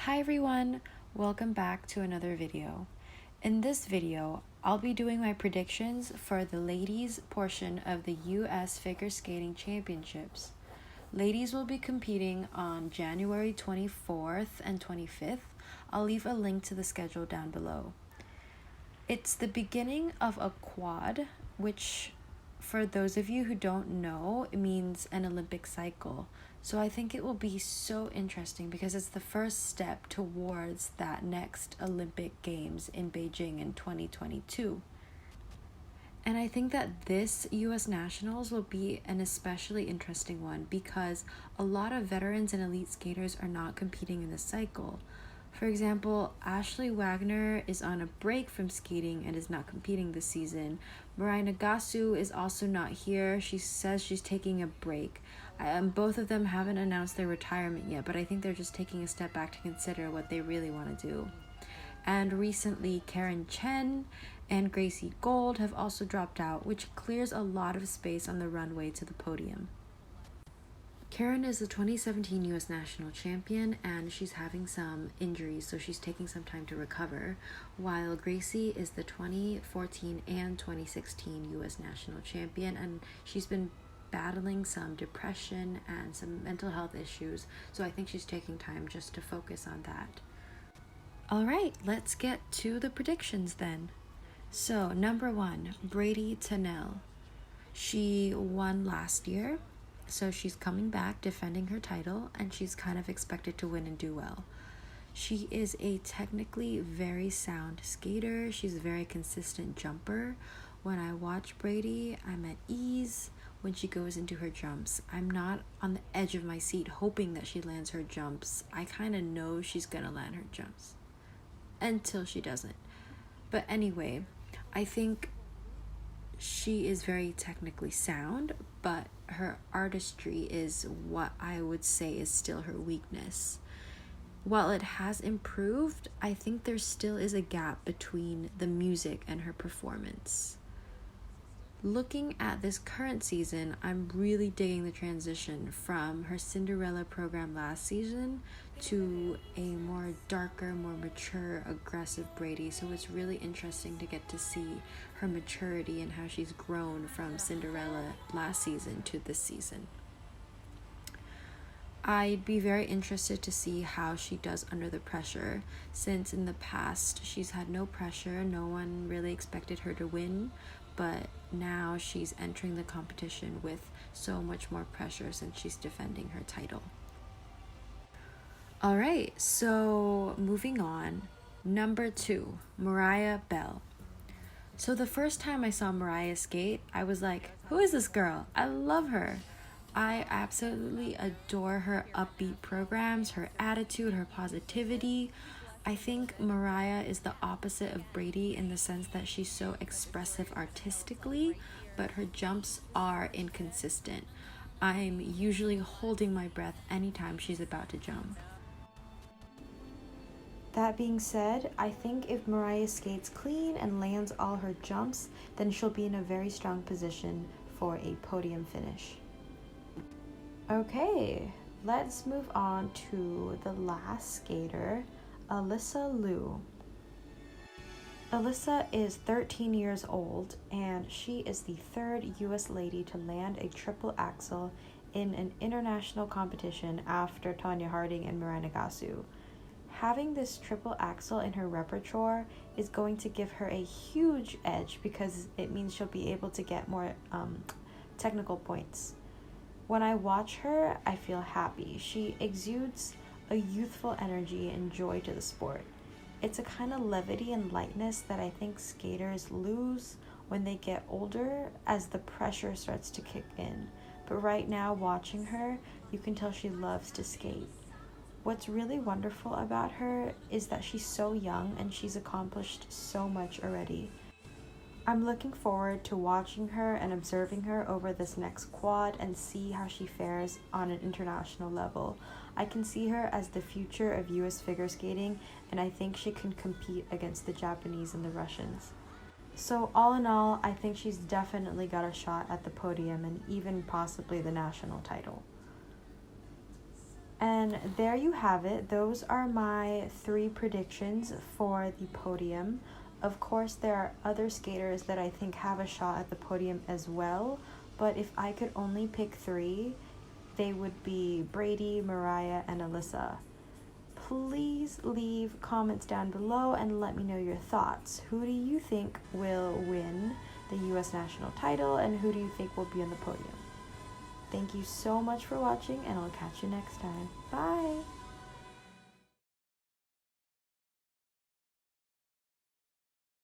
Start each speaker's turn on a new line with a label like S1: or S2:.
S1: Hi everyone, welcome back to another video. In this video, I'll be doing my predictions for the ladies portion of the US Figure Skating Championships. Ladies will be competing on January 24th and 25th. I'll leave a link to the schedule down below. It's the beginning of a quad, which for those of you who don't know, it means an Olympic cycle. So I think it will be so interesting because it's the first step towards that next Olympic Games in Beijing in 2022. And I think that this US Nationals will be an especially interesting one because a lot of veterans and elite skaters are not competing in this cycle. For example, Ashley Wagner is on a break from skating and is not competing this season. Mariah Bell is also not here. She says she's taking a break. Both of them haven't announced their retirement yet, but I think they're just taking a step back to consider what they really want to do. And recently, Chen and Gracie have also dropped out, which clears a lot of space on the runway to the podium. Karen is the 2017 US National Champion and she's having some injuries, so she's taking some time to recover, while Gracie is the 2014 and 2016 US National Champion and she's been battling some depression and some mental health issues, so I think she's taking time just to focus on that. Alright, let's get to the predictions then. So, number 1, Brady Tennell. She won last year. So she's coming back defending her title and she's kind of expected to win and do well. She is a technically very sound skater. She's a very consistent jumper. When I watch Brady, I'm at ease when she goes into her jumps. I'm not on the edge of my seat hoping that she lands her jumps. I kind of know she's gonna land her jumps until she doesn't. But anyway, I think she is very technically sound, but her artistry is what I would say is still her weakness. While it has improved, I think there still is a gap between the music and her performance. Looking at this current season, I'm really digging the transition from her Cinderella program last season to a more darker, more mature, aggressive Brady. So it's really interesting to get to see her maturity and how she's grown from Cinderella last season to this season. I'd be very interested to see how she does under the pressure, since in the past she's had no pressure, no one really expected her to win, but now she's entering the competition with so much more pressure since she's defending her title. Alright, so moving on. Number 2, Mariah Bell. So the first time I saw Mariah skate, I was like, who is this girl? I love her. I absolutely adore her upbeat programs, her attitude, her positivity. I think Mariah is the opposite of Brady in the sense that she's so expressive artistically, but her jumps are inconsistent. I'm usually holding my breath anytime she's about to jump. That being said, I think if Mariah skates clean and lands all her jumps, then she'll be in a very strong position for a podium finish. Okay, let's move on to the last skater, Alyssa Loo. Alyssa is 13 years old and she is the third US lady to land a triple axel in an international competition after Tonya Harding and Mariah Bell. Having this triple axel in her repertoire is going to give her a huge edge because it means she'll be able to get more technical points. When I watch her, I feel happy. She exudes a youthful energy and joy to the sport. It's a kind of levity and lightness that I think skaters lose when they get older as the pressure starts to kick in. But right now, watching her, you can tell she loves to skate. What's really wonderful about her is that she's so young and she's accomplished so much already. I'm looking forward to watching her and observing her over this next quad and see how she fares on an international level. I can see her as the future of US figure skating, and I think she can compete against the Japanese and the Russians. So all in all, I think she's definitely got a shot at the podium and even possibly the national title. And there you have it. Those are my 3 predictions for the podium. Of course, there are other skaters that I think have a shot at the podium as well. But if I could only pick 3, they would be Brady, Mariah, and Alyssa. Please leave comments down below and let me know your thoughts. Who do you think will win the U.S. national title, and who do you think will be on the podium? Thank you so much for watching, and I'll catch you next time. Bye!